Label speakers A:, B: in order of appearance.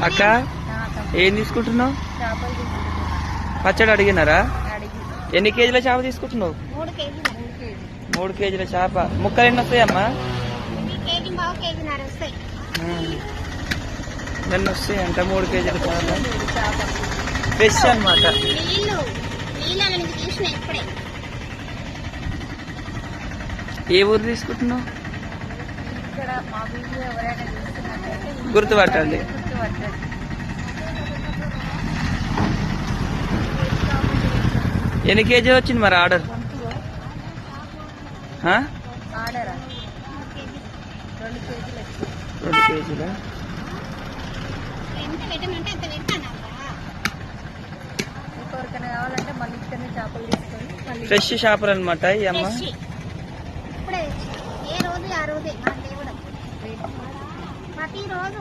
A: అక్క ఏం తీసుకుంటున్నావు? పచ్చడి అడిగినారా? ఎన్ని కేజీల చేప తీసుకుంటున్నావు? 3 కేజీల చేప. ముక్కలు ఎన్ని వస్తాయమ్మా? ఎన్ని వస్తాయి అంట? 3 కేజీల చేప ఫ్రెష్ అనమాట. ఏ ఊరు తీసుకుంటున్నావు? గుర్తుపట్టండి. ఎన్ని కేజీలు వచ్చింది మరి ఆర్డర్? 2 కేజీలా? ఫ్రెష్ చేపలు అనమాట ఈ అమ్మ.
B: ఏ రోజు ఆ రోజే ప్రతిరోజు